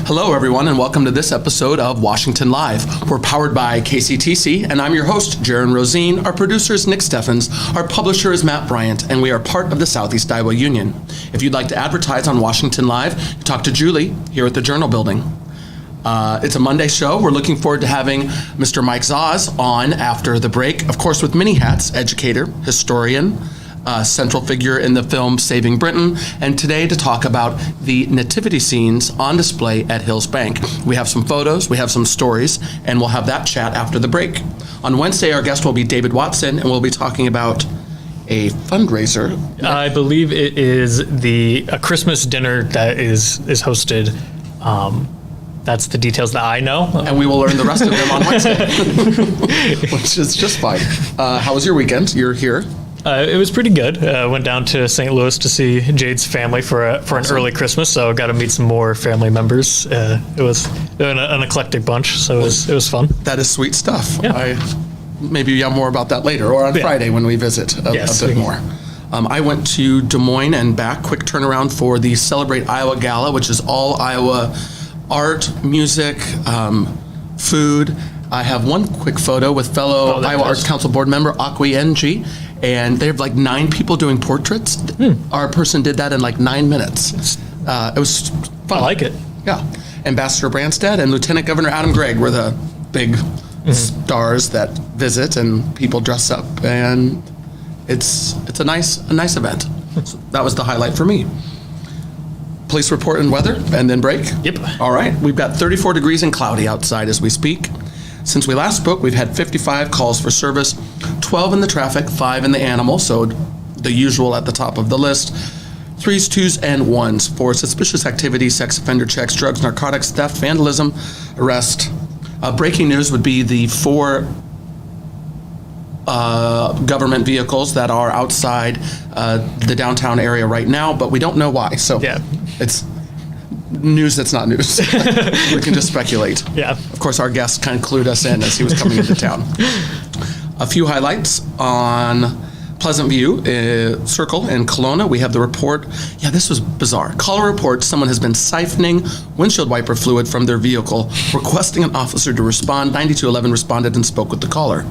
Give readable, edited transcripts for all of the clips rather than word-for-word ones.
Hello, everyone, and welcome to this episode of Washington Live. We're powered by KCTC, and I'm your host, Jaron Rosien. Our producer is Nick Steffens. Our publisher is Matt Bryant, and we are part of the Southeast Iowa Union. If you'd like to advertise on Washington Live, talk to Julie here at the Journal Building. It's a Monday show. We're looking forward to having Mr. Mike Zahs on after the break, of course, with many hats: educator, historian, central figure in the film Saving Britain, and today to talk about the nativity scenes on display at Hills Bank. We have some photos, we have some stories, and we'll have that chat after the break. On Wednesday, our guest will be David Watson, and we'll be talking about a fundraiser. I believe it is a Christmas dinner that is hosted. That's the details that I know. And we will learn the rest of them on Wednesday, which is just fine. How was your weekend? You're here. It was pretty good. Went down to St. Louis to see Jade's family for an early Christmas, so got to meet some more family members. It was an eclectic bunch, so it was fun. That is sweet stuff. Yeah. Maybe you'll more about that later, or on Friday when we visit a bit more. I went to Des Moines and back, quick turnaround for the Celebrate Iowa Gala, which is all Iowa art, music, food. I have one quick photo with fellow Iowa Arts Council board member Akwi NG, and they have like 9 people doing portraits. Our person did that in like 9 minutes. It was fun. I like it. Yeah. Ambassador Branstad and Lieutenant Governor Adam Gregg were the big stars that visit, and people dress up, and it's a nice event. So that was the highlight for me. Police report and weather, and then break? Yep. All right. We've got 34 degrees and cloudy outside as we speak. Since we last spoke, we've had 55 calls for service, 12 in the traffic, 5 in the animal, so the usual at the top of the list. 3s, 2s, and 1s for suspicious activity, sex offender checks, drugs, narcotics, theft, vandalism, arrest. Breaking news would be the 4 government vehicles that are outside the downtown area right now, but we don't know why. So it's news that's not news. We can just speculate. Yeah. Of course, our guest kind of clued us in as he was coming into town. A few highlights on Pleasant View Circle in Kelowna. We have the report. Yeah, this was bizarre. Caller reports someone has been siphoning windshield wiper fluid from their vehicle, requesting an officer to respond. 9211 responded and spoke with the caller.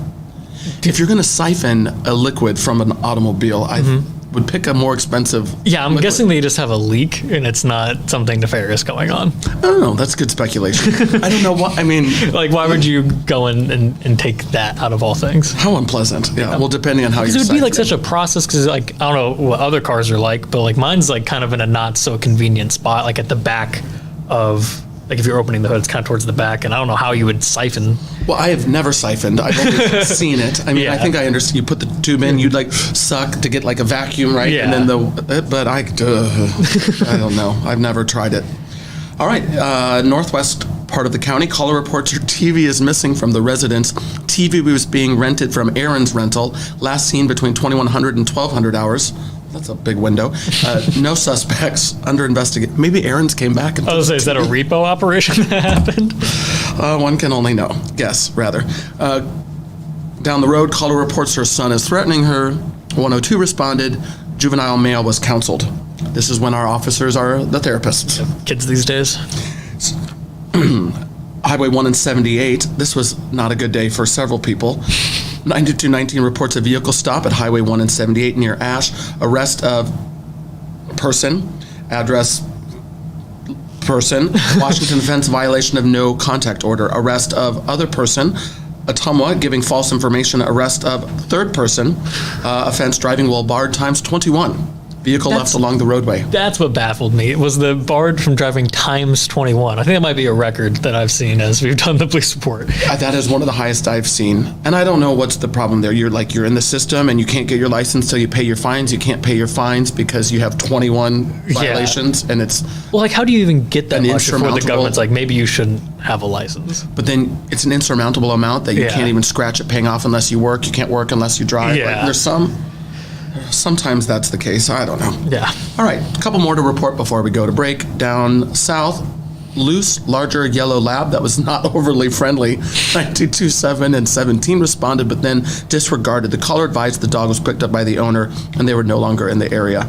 If you're going to siphon a liquid from an automobile, I would pick a more expensive I'm liquid. guessing they just have a leak and it's not something nefarious going on. I don't know. That's good speculation. I don't know what, I mean. Like, why would you go in and take that out of all things? How unpleasant. Yeah. Well, depending on how you Because it would be like such a process, because like, I don't know what other cars are like, but like mine's like kind of in a not so convenient spot, like at the back of, like if you're opening the hood, it's kind of towards the back, and I don't know how you would siphon. Well, I have never siphoned. I've only seen it. I mean, I think I understand. You put the tube in, you'd like suck to get like a vacuum, right? Yeah. And then but I don't know. I've never tried it. All right, northwest part of the county. Caller reports your TV is missing from the residence. TV was being rented from Aaron's Rental. Last seen between 2100 and 1200 hours. That's a big window. No suspects under investigation. Maybe Aaron's came back. And Is that a repo operation that happened? One can only know. Guess, rather. Down the road, caller reports her son is threatening her. 102 responded. Juvenile male was counseled. This is when our officers are the therapists. Kids these days. Highway 1 and 78. This was not a good day for several people. 9219 reports a vehicle stop at Highway 1 and 78 near Ash. Arrest of person, address person, Washington offense violation of no contact order. Arrest of other person, Ottumwa giving false information. Arrest of third person, offense driving while barred times 21. Vehicle left along the roadway. That's what baffled me. It was the barred from driving times 21. I think that might be a record that I've seen as we've done the police report. That is one of the highest I've seen. And I don't know what's the problem there. You're in the system and you can't get your license till you pay your fines. You can't pay your fines because you have 21 violations, and it's... Well, like, how do you even get that much before the insurmountable- government's like, maybe you shouldn't have a license? But then it's an insurmountable amount that you can't even scratch at paying off unless you work. You can't work unless you drive. Yeah. Like, sometimes that's the case. I don't know. Yeah. All right, a couple more to report before we go to break. Down south, loose, larger yellow lab that was not overly friendly. 92.7 and 17 responded, but then disregarded. The caller advised the dog was picked up by the owner, and they were no longer in the area.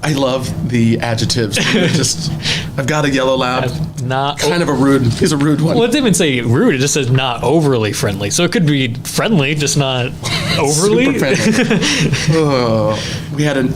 I love the adjectives. Just I've got a yellow lab. Kind of a rude. He's a rude one. Well, it didn't even say rude. It just says not overly friendly. So it could be friendly, just not overly. Super friendly. We had an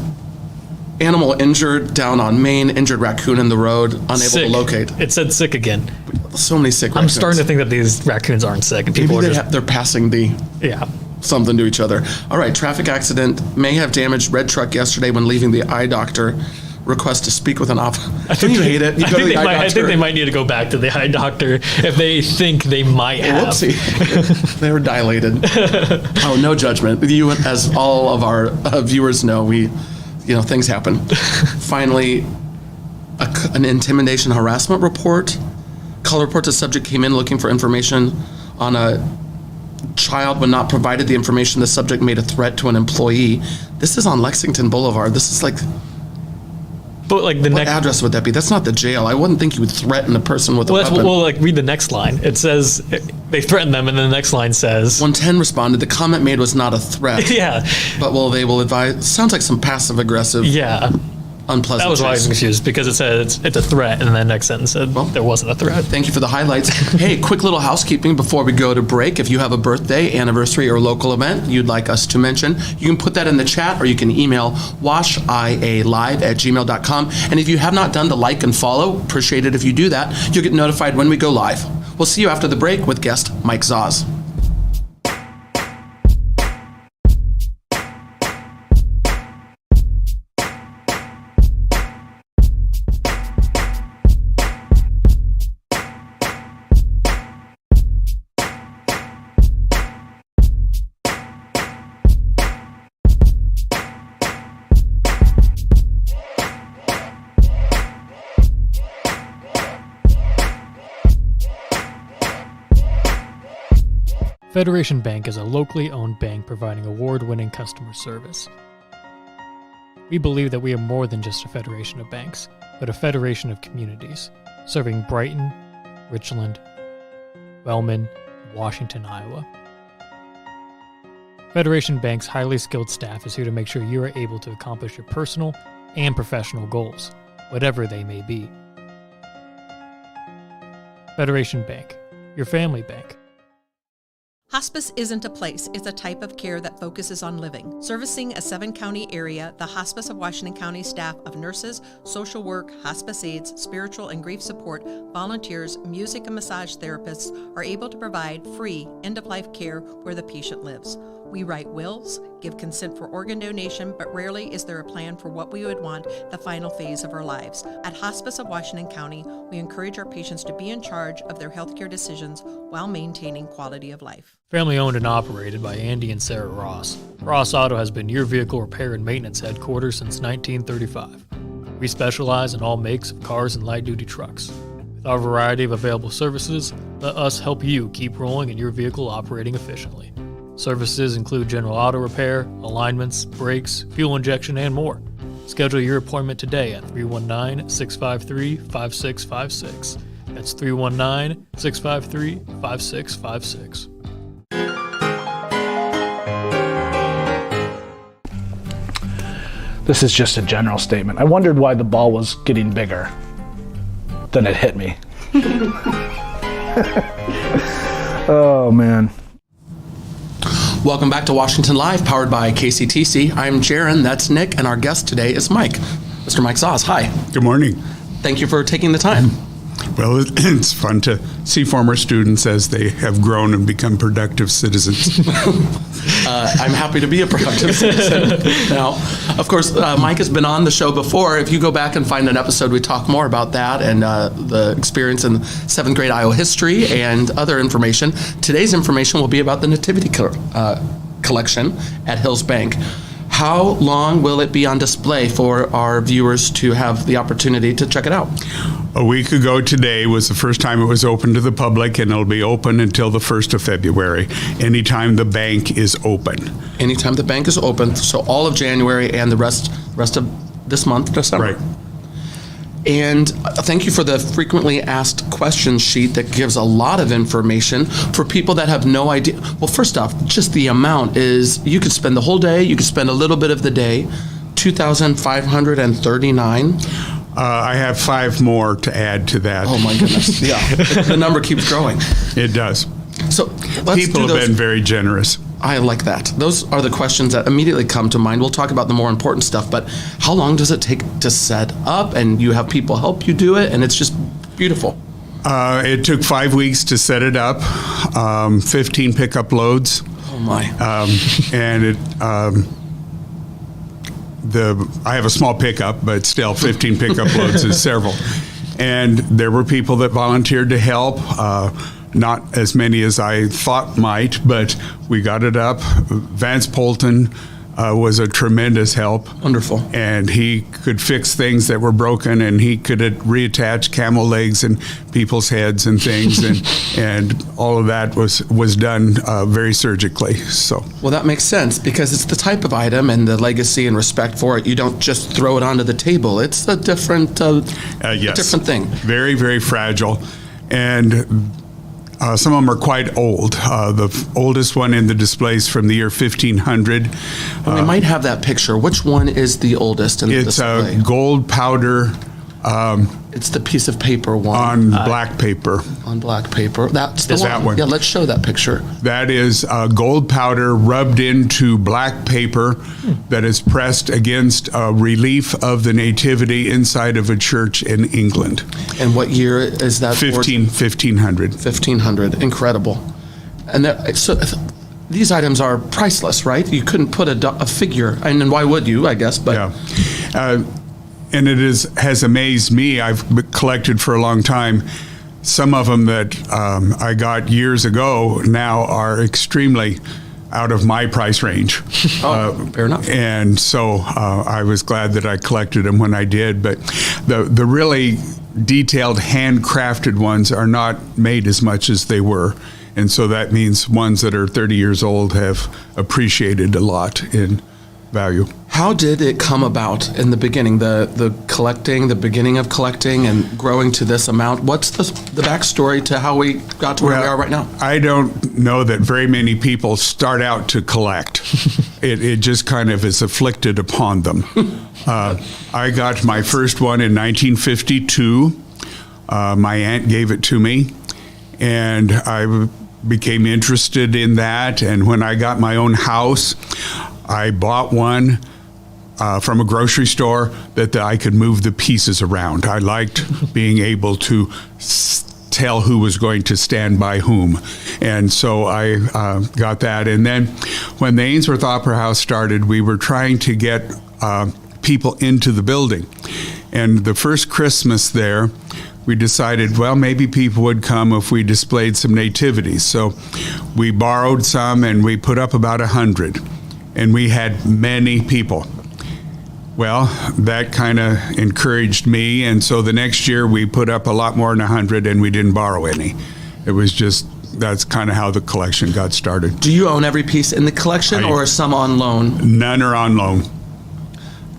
animal injured down on Main, injured raccoon in the road, unable Sick. to locate. It said sick again. So many sick I'm raccoons. starting to think that these raccoons aren't sick. And Maybe people are just, they're passing the yeah. something to each other. All right, traffic accident may have damaged red truck yesterday when leaving the eye doctor. Request to speak with an officer. Don't you hate it? You go to the eye doctor. I think they might need to go back to the eye doctor if they think they might have. Whoopsie. They were dilated. Oh, no judgment. You, as all of our viewers know, things happen. Finally, an intimidation harassment report. Call report, the subject came in looking for information on a child. When not provided the information, the subject made a threat to an employee. This is on Lexington Boulevard. This is like... But like what address would that be? That's not the jail. I wouldn't think you would threaten a person with a weapon. Read the next line. It says they threatened them, and then the next line says 110 responded. The comment made was not a threat. Yeah. But they will advise. Sounds like some passive aggressive. Yeah. Unpleasant. That was why I was confused, because it said it's a threat, and then the next sentence said there wasn't a threat. Thank you for the highlights. Hey, quick little housekeeping before we go to break. If you have a birthday, anniversary, or local event you'd like us to mention, you can put that in the chat, or you can email washialive@gmail.com. And if you have not done the like and follow, appreciate it if you do that. You'll get notified when we go live. We'll see you after the break with guest Mike Zahs. Federation Bank is a locally owned bank providing award-winning customer service. We believe that we are more than just a federation of banks, but a federation of communities, serving Brighton, Richland, Wellman, and Washington, Iowa. Federation Bank's highly skilled staff is here to make sure you are able to accomplish your personal and professional goals, whatever they may be. Federation Bank, your family bank. Hospice isn't a place, it's a type of care that focuses on living. Servicing a 7-county area, the Hospice of Washington County staff of nurses, social work, hospice aides, spiritual and grief support, volunteers, music and massage therapists are able to provide free end-of-life care where the patient lives. We write wills, give consent for organ donation, but rarely is there a plan for what we would want the final phase of our lives. At Hospice of Washington County, we encourage our patients to be in charge of their healthcare decisions while maintaining quality of life. Family owned and operated by Andy and Sarah Ross. Ross Auto has been your vehicle repair and maintenance headquarters since 1935. We specialize in all makes of cars and light-duty trucks. With our variety of available services, let us help you keep rolling and your vehicle operating efficiently. Services include general auto repair, alignments, brakes, fuel injection, and more. Schedule your appointment today at 319-653-5656. That's 319-653-5656. This is just a general statement. I wondered why the ball was getting bigger. Then it hit me. Oh, man. Welcome back to Washington Live, powered by KCTC. I'm Jaron, that's Nick, and our guest today is Mike. Mr. Mike Zahs, hi. Good morning. Thank you for taking the time. Well, it's fun to see former students as they have grown and become productive citizens. I'm happy to be a productive citizen now. Of course, Mike has been on the show before. If you go back and find an episode, we talk more about that and the experience in 7th grade Iowa history and other information. Today's information will be about the Nativity collection at Hills Bank. How long will it be on display for our viewers to have the opportunity to check it out? A week ago today was the first time it was open to the public, and it'll be open until the 1st of February, anytime the bank is open. Anytime the bank is open, so all of January and the rest of this month, December. Right. And thank you for the frequently asked questions sheet that gives a lot of information for people that have no idea. Well, first off, just the amount is, you could spend the whole day, you could spend a little bit of the day, $2,539. I have 5 more to add to that. Oh my goodness! Yeah, the number keeps growing. It does. So let's People do have those. been very generous. I like that. Those are the questions that immediately come to mind. We'll talk about the more important stuff, but how long does it take to set up? And you have people help you do it, and it's just beautiful. It took 5 weeks to set it up, 15 pickup loads, Oh my! and I have a small pickup, but still 15 pickup loads is several. And there were people that volunteered to help. Not as many as I thought might, but we got it up. Vance Polton was a tremendous help. Wonderful. And he could fix things that were broken, and he could reattach camel legs and people's heads and things, and all of that was done very surgically. So. Well, that makes sense because it's the type of item and the legacy and respect for it. You don't just throw it onto the table. It's a different, Yes. a different thing. Very, very fragile. And some of them are quite old. The oldest one in the displays from the year 1500. We might have that picture. Which one is the oldest in the It's display? a gold powder It's the piece of paper one. on black paper. On black paper. That's the That one. Yeah, let's show that picture. That is gold powder rubbed into black paper that is pressed against a relief of the Nativity inside of a church in England. And what year is that? 1500. 1500. Incredible. And these items are priceless, right? You couldn't put a figure, and then why would you, I guess? But Yeah. And it has amazed me. I've collected for a long time. Some of them that I got years ago now are extremely out of my price range. Fair enough. And so I was glad that I collected them when I did. But the really detailed handcrafted ones are not made as much as they were. And so that means ones that are 30 years old have appreciated a lot in value. How did it come about in the beginning, the collecting, the beginning of collecting and growing to this amount? What's the backstory to how we got to where we are right now? I don't know that very many people start out to collect. It just kind of is afflicted upon them. I got my first one in 1952. My aunt gave it to me, and I became interested in that. And when I got my own house, I bought one from a grocery store that I could move the pieces around. I liked being able to tell who was going to stand by whom. And so I got that. And then when the Ainsworth Opera House started, we were trying to get people into the building. And the first Christmas there, we decided, well, maybe people would come if we displayed some nativities. So we borrowed some and we put up about 100. And we had many people. Well, that kind of encouraged me, and so the next year we put up a lot more than 100 and we didn't borrow any. It was just, that's kind of how the collection got started. Do you own every piece in the collection or are some on loan? None are on loan.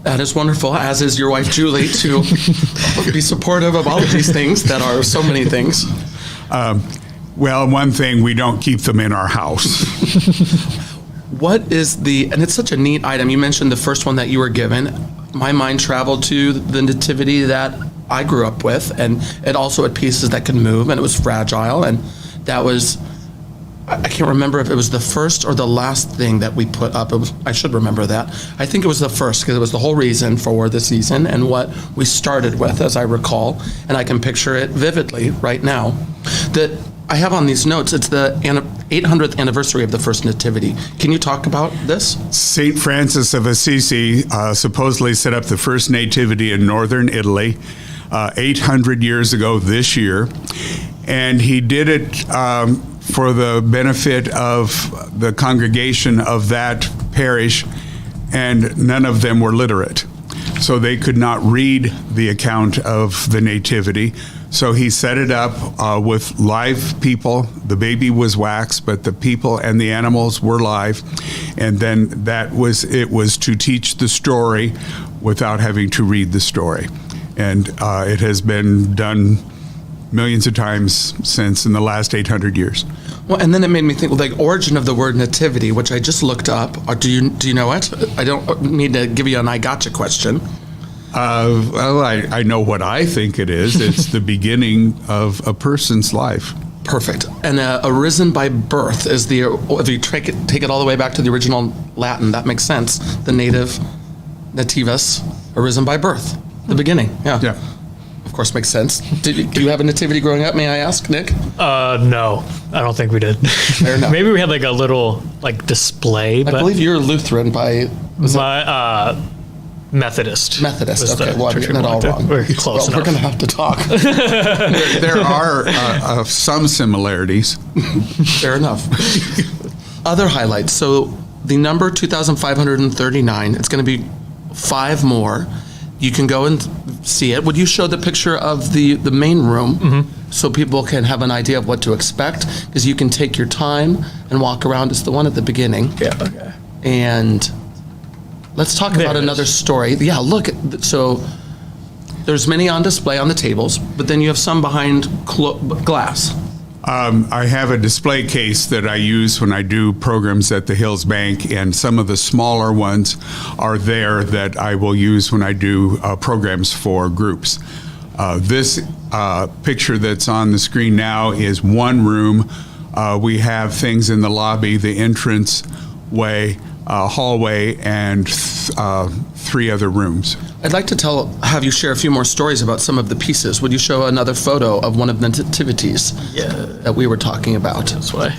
That is wonderful, as is your wife Julie, to be supportive of all of these things that are so many things. Well, one thing, we don't keep them in our house. What is and it's such a neat item. You mentioned the first one that you were given. My mind traveled to the nativity that I grew up with, and it also had pieces that could move, and it was fragile, and that was, I can't remember if it was the first or the last thing that we put up. I should remember that. I think it was the first, because it was the whole reason for the season and what we started with, as I recall, and I can picture it vividly right now. That I have on these notes, it's the 800th anniversary of the first nativity. Can you talk about this? St. Francis of Assisi supposedly set up the first nativity in northern Italy 800 years ago this year. And he did it for the benefit of the congregation of that parish, and none of them were literate. So they could not read the account of the nativity. So he set it up with live people. The baby was wax, but the people and the animals were live. And then it was to teach the story without having to read the story. And it has been done millions of times since in the last 800 years. Well, and then it made me think, the origin of the word nativity, which I just looked up. Do you know it? I don't need to give you an I gotcha question. Well, I know what I think it is. It's the beginning of a person's life. Perfect. And arisen by birth is the, if you take it all the way back to the original Latin, that makes sense. The nativus, arisen by birth, the beginning. Yeah. Of course, makes sense. Do you have a nativity growing up, may I ask, Nick? No, I don't think we did. Fair enough. Maybe we had like a little like display. I believe you're Lutheran by... Methodist. Methodist. Okay, well, I'm church getting it all like wrong. We're close Well, we're enough. going to have to talk. There are some similarities. Fair enough. Other highlights. So the number 2,539, it's going to be 5 more. You can go and see it. Would you show the picture of the main room so people can have an idea of what to expect? Because you can take your time and walk around. It's the one at the beginning. Yeah, okay. And let's talk about it another is. story. Yeah, look. So there's many on display on the tables, but then you have some behind glass. I have a display case that I use when I do programs at the Hills Bank, and some of the smaller ones are there that I will use when I do programs for groups. This picture that's on the screen now is one room. We have things in the lobby, the entrance way, hallway, and 3 other rooms. I'd like to have you share a few more stories about some of the pieces. Would you show another photo of one of the nativities that we were talking about? This way.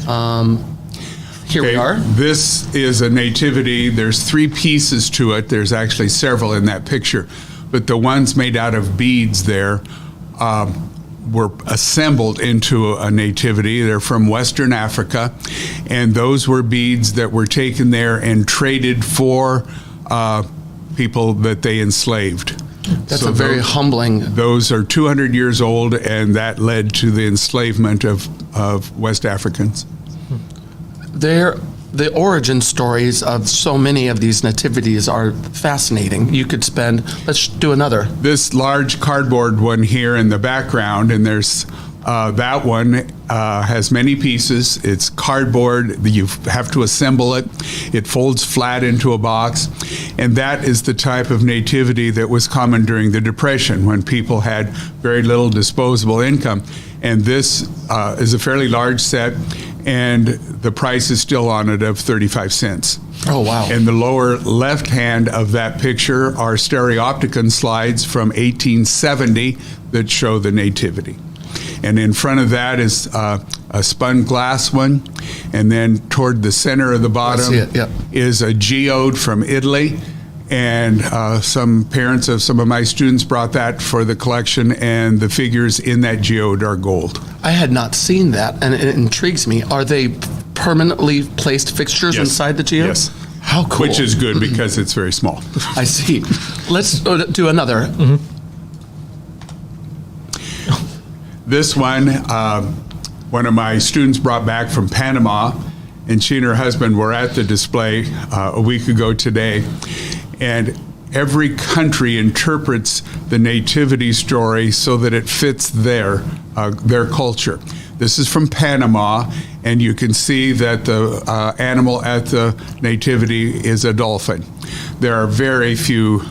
Here we are. This is a nativity. There's 3 pieces to it. There's actually several in that picture, but the ones made out of beads there were assembled into a nativity. They're from Western Africa, and those were beads that were taken there and traded for people that they enslaved. That's a very humbling. Those are 200 years old, and that led to the enslavement of West Africans. The origin stories of so many of these nativities are fascinating. You could spend, let's do another. This large cardboard one here in the background, and there's that one has many pieces. It's cardboard. You have to assemble it. It folds flat into a box. And that is the type of nativity that was common during the Depression, when people had very little disposable income. And this is a fairly large set, and the price is still on it of 35 cents. Oh, wow. In the lower left hand of that picture are stereopticon slides from 1870 that show the nativity. And in front of that is a spun glass one. And then toward the center of the bottom see it, yep. is a geode from Italy. And some parents of some of my students brought that for the collection, and the figures in that geode are gold. I had not seen that, and it intrigues me. Are they permanently placed fixtures Yes. inside the geode? Yes. How cool. Which is good because it's very small. I see. Let's do another. This one of my students brought back from Panama, and she and her husband were at the display a week ago today. And every country interprets the nativity story so that it fits their culture. This is from Panama, and you can see that the animal at the nativity is a dolphin. There are very few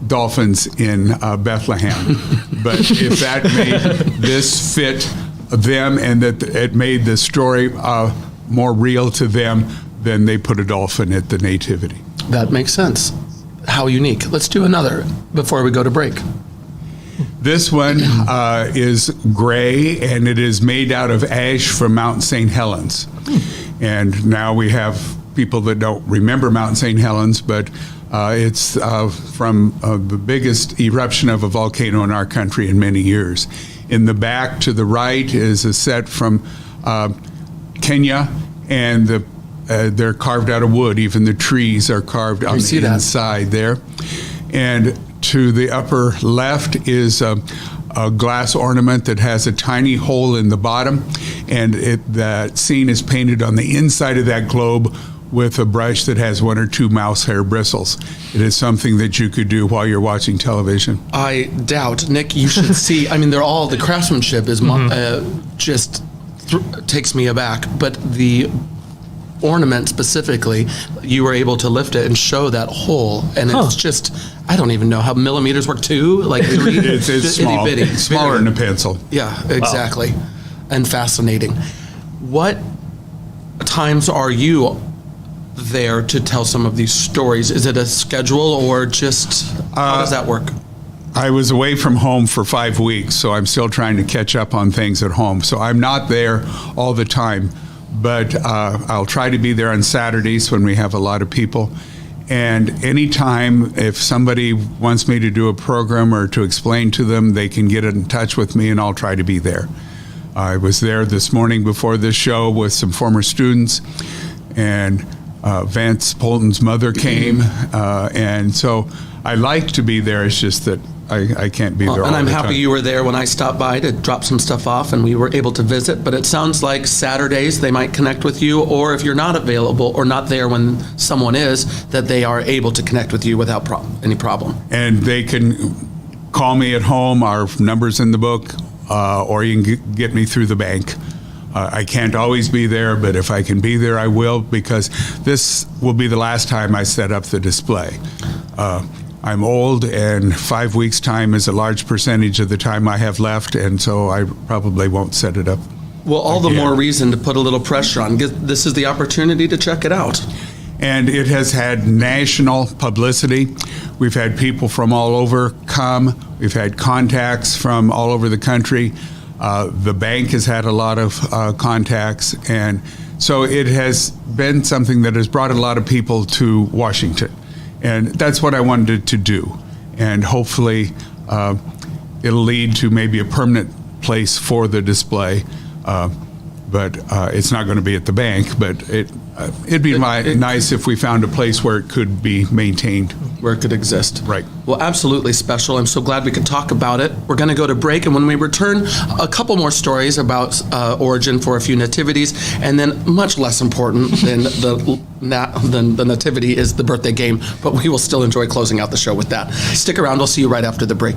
dolphins in Bethlehem, but if that made this fit them and that it made the story more real to them, then they put a dolphin at the nativity. That makes sense. How unique. Let's do another before we go to break. This one is gray, and it is made out of ash from Mount St. Helens. And now we have people that don't remember Mount St. Helens, but it's from the biggest eruption of a volcano in our country in many years. In the back to the right is a set from Kenya, and they're carved out of wood. Even the trees are carved on the inside there. And to the upper left is a glass ornament that has a tiny hole in the bottom, and that scene is painted on the inside of that globe with a brush that has 1 or 2 mouse hair bristles. It is something that you could do while you're watching television. I doubt. Nick, you should see. I mean, the craftsmanship is just takes me aback. But the ornament specifically, you were able to lift it and show that hole. And it's just, I don't even know how millimeters work, 2, like 3. It's small. Itty-bitty. It's smaller than a pencil. Yeah, exactly. Wow. And fascinating. What times are you there to tell some of these stories? Is it a schedule or just, how does that work? I was away from home for 5 weeks, so I'm still trying to catch up on things at home. So I'm not there all the time, but I'll try to be there on Saturdays when we have a lot of people. And anytime, if somebody wants me to do a program or to explain to them, they can get in touch with me and I'll try to be there. I was there this morning before this show with some former students, and Vance Polton's mother came, and so I like to be there. It's just that I can't be there all the time. And I'm happy you were there when I stopped by to drop some stuff off and we were able to visit. But it sounds like Saturdays they might connect with you, or if you're not available or not there when someone is, that they are able to connect with you without any problem. And they can call me at home. Our number's in the book, or you can get me through the bank. I can't always be there, but if I can be there, I will, because this will be the last time I set up the display. I'm old, and 5 weeks' time is a large percentage of the time I have left, and so I probably won't set it up. Well, all the more reason to put a little pressure on. This is the opportunity to check it out. And it has had national publicity. We've had people from all over come. We've had contacts from all over the country. The bank has had a lot of contacts, and so it has been something that has brought a lot of people to Washington. And that's what I wanted to do. And hopefully it'll lead to maybe a permanent place for the display. But it's not going to be at the bank, but it'd be nice if we found a place where it could be maintained. Where it could exist. Right. Well, absolutely special. I'm so glad we could talk about it. We're going to go to break, and when we return, a couple more stories about origin for a few nativities, and then much less important than the nativity is the birthday game, but we will still enjoy closing out the show with that. Stick around. We'll see you right after the break.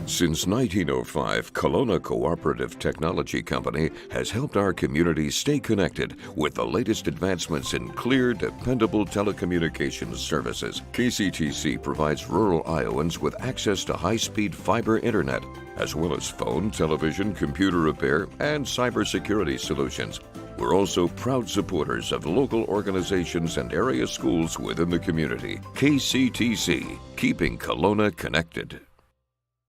Since 1905, Kelowna Cooperative Technology Company has helped our community stay connected with the latest advancements in clear, dependable telecommunications services. KCTC provides rural Iowans with access to high-speed fiber internet, as well as phone, television, computer repair, and cybersecurity solutions. We're also proud supporters of local organizations and area schools within the community. KCTC, keeping Kelowna connected.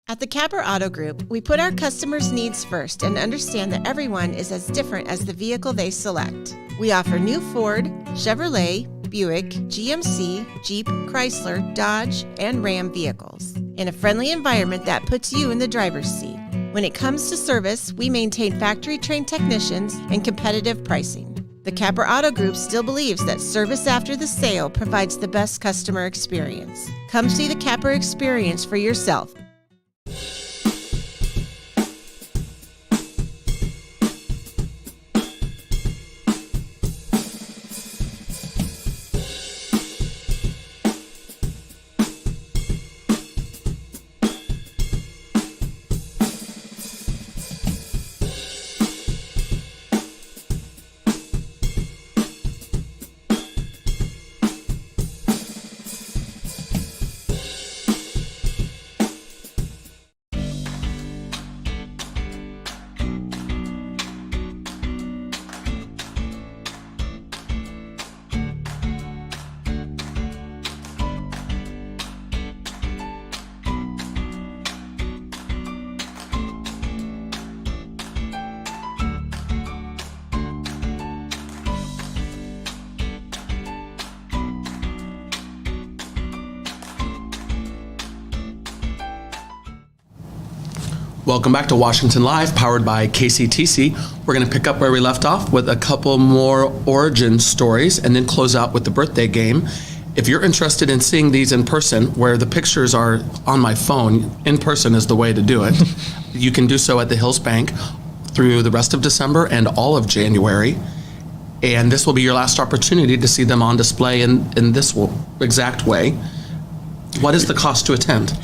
At the Capper Auto Group, we put our customers' needs first and understand that everyone is as different as the vehicle they select. We offer new Ford, Chevrolet, Buick, GMC, Jeep, Chrysler, Dodge, and Ram vehicles in a friendly environment that puts you in the driver's seat. When it comes to service, we maintain factory-trained technicians and competitive pricing. The Capper Auto Group still believes that service after the sale provides the best customer experience. Come see the Capper experience for yourself. Welcome back to Washington Live, powered by KCTC. We're going to pick up where we left off with a couple more origin stories and then close out with the birthday game. If you're interested in seeing these in person, where the pictures are on my phone, in person is the way to do it. You can do so at the Hills Bank through the rest of December and all of January. And this will be your last opportunity to see them on display in this exact way. What is the cost to attend?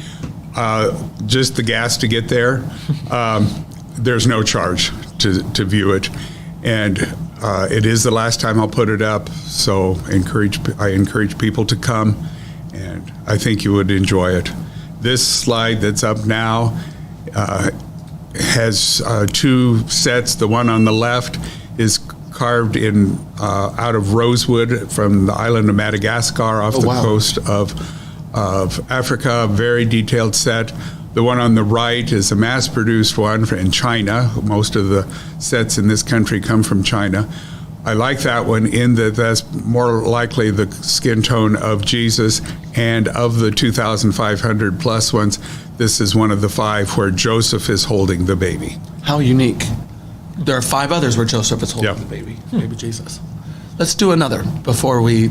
Just the gas to get there. There's no charge to view it. And it is the last time I'll put it up, so I encourage people to come, and I think you would enjoy it. This slide that's up now has two sets. The one on the left is carved in out of rosewood from the island of Madagascar off the coast of Africa. Very detailed set. The one on the right is a mass-produced one in China. Most of the sets in this country come from China. I like that one in that that's more likely the skin tone of Jesus, and of the 2,500 plus ones, this is one of the 5 where Joseph is holding the baby. How unique. There are 5 others where Joseph is holding the baby Jesus. Let's do another before we,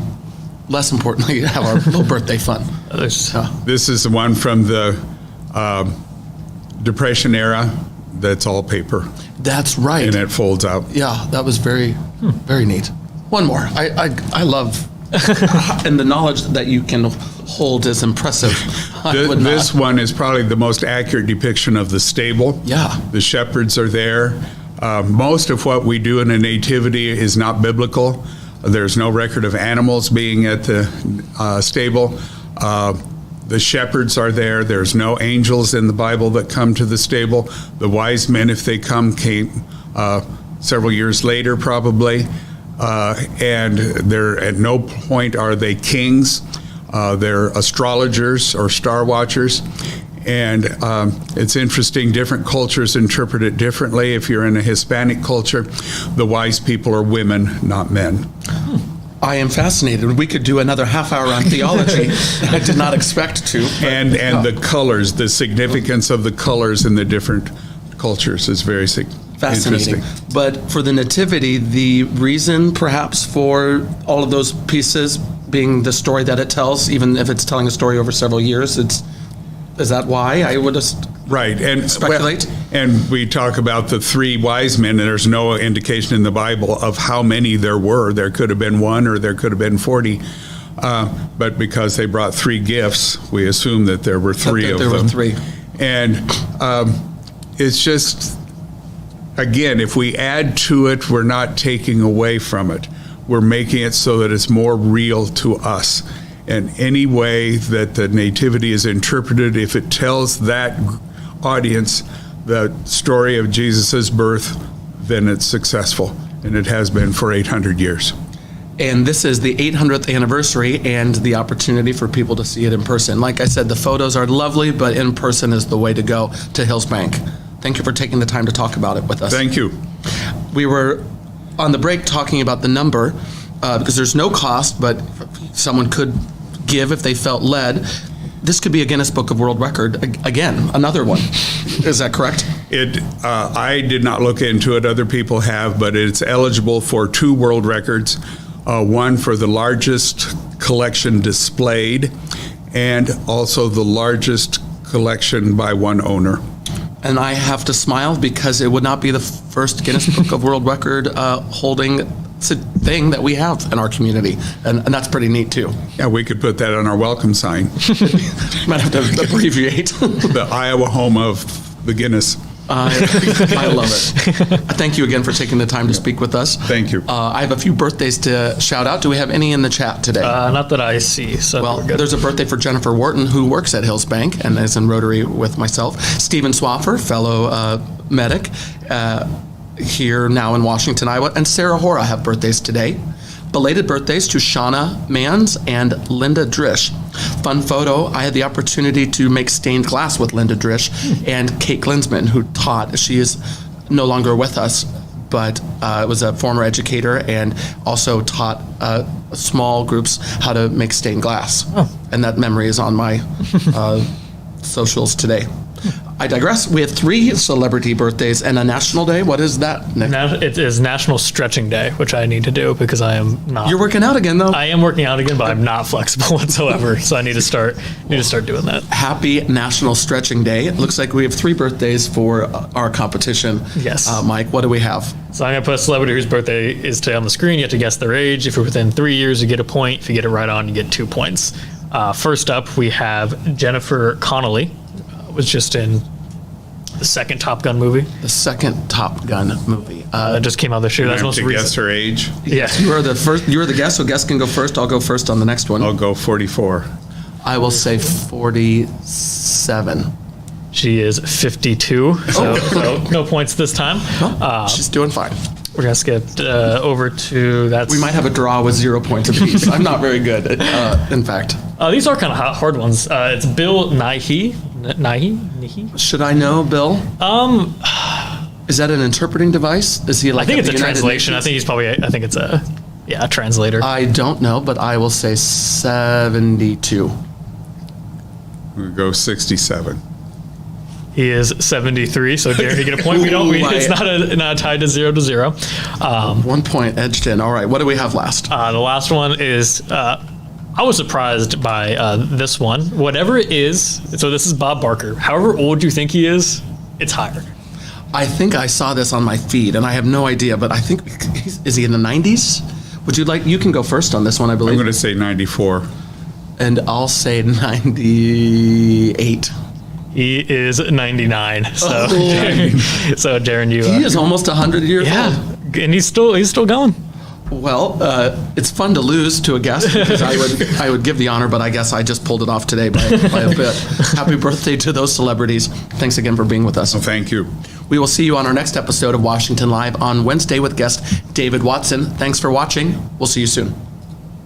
less importantly, have our little birthday fun. This is the one from the Depression era. That's all paper. That's right. And it folds out. Yeah, that was very neat. One more. I love, and the knowledge that you can hold is impressive. This one is probably the most accurate depiction of the stable. Yeah. The shepherds are there. Most of what we do in a nativity is not biblical. There's no record of animals being at the stable. The shepherds are there. There's no angels in the Bible that come to the stable. The wise men, if they came several years later probably. And they're at no point are they kings. They're astrologers or star watchers. And it's interesting, different cultures interpret it differently. If you're in a Hispanic culture, the wise people are women, not men. I am fascinated. We could do another half hour on theology. I did not expect to. And the colors, the significance of the colors in the different cultures is very fascinating. Interesting. But for the nativity, the reason perhaps for all of those pieces being the story that it tells, even if it's telling a story over several years, is that why? I would just right and speculate. And we talk about the 3 wise men, and there's no indication in the Bible of how many there were. There could have been 1, or there could have been 40. But because they brought 3 gifts, we assume that there were 3 of them. There were 3. And it's just, again, if we add to it, we're not taking away from it. We're making it so that it's more real to us. And any way that the nativity is interpreted, if it tells that audience the story of Jesus' birth, then it's successful. And it has been for 800 years. And this is the 800th anniversary and the opportunity for people to see it in person. Like I said, the photos are lovely, but in person is the way to go to Hills Bank. Thank you for taking the time to talk about it with us. Thank you. We were on the break talking about the number, because there's no cost, but someone could give if they felt led. This could be a Guinness Book of World Record again, another one. Is that correct? I did not look into it. Other people have, but it's eligible for 2 world records. One for the largest collection displayed, and also the largest collection by one owner. And I have to smile because it would not be the first Guinness Book of World Record holding thing that we have in our community, and that's pretty neat too. Yeah, we could put that on our welcome sign. Might have to abbreviate. The Iowa home of the Guinness. I love it. Thank you again for taking the time to speak with us. Thank you. I have a few birthdays to shout out. Do we have any in the chat today? Not that I see. So well, there's a birthday for Jennifer Wharton, who works at Hills Bank and is in Rotary with myself. Stephen Swaffer, fellow medic, here now in Washington, Iowa, and Sarah Hora have birthdays today. Belated birthdays to Shauna Mans and Linda Drish. Fun photo, I had the opportunity to make stained glass with Linda Drish and Kate Glinsman, who taught. She is no longer with us, but was a former educator and also taught small groups how to make stained glass. And that memory is on my socials today. I digress. We have 3 celebrity birthdays and a national day. What is that, Nick? It is National Stretching Day, which I need to do because I am not. You're working out again, though. I am working out again, but I'm not flexible whatsoever. So I need to start doing that. Happy National Stretching Day. It looks like we have 3 birthdays for our competition. Yes. Mike, what do we have? So I'm going to put a celebrity whose birthday is today on the screen. You have to guess their age. If you're within 3 years, you get a point. If you get it right on, you get 2 points. First up, we have Jennifer Connelly. Was just in The second Top Gun movie The second Top Gun movie. that just came out this year. I That's have most to recent. guess her age. Yeah. You are the first. You are the guest, so guest can go first. I'll go first on the next one. I'll go 44. I will say 47. She is 52, so no points this time. She's doing fine. We're going to skip over to that's. We might have a draw with 0 points apiece. I'm not very good, in fact. These are kind of hard ones. It's Bill Nighy. Nighy? Should I know, Bill? Is that an interpreting device? Is he like? I think at it's the a United translation. I Nations? think he's probably. I think it's a translator. I don't know, but I will say 72. We'll go 67. He is 73, so Jared, you get a point. It's not tied to 0-0. 1 point edged in. All right, what do we have last? The last one is. I was surprised by this one. Whatever it is, so this is Bob Barker. However old you think he is, it's higher. I think I saw this on my feed, and I have no idea, but I think is he in the 90s? Would you like? You can go first on this one, I I'm believe. going to say 94. And I'll say 98. He is 99. So, so Jaron, you. He is almost 100 years old. And he's still going. Well, it's fun to lose to a guest because I would give the honor, but I guess I just pulled it off today by a bit. Happy birthday to those celebrities. Thanks again for being with us. Well, thank you. We will see you on our next episode of Washington Live on Wednesday with guest David Watson. Thanks for watching. We'll see you soon.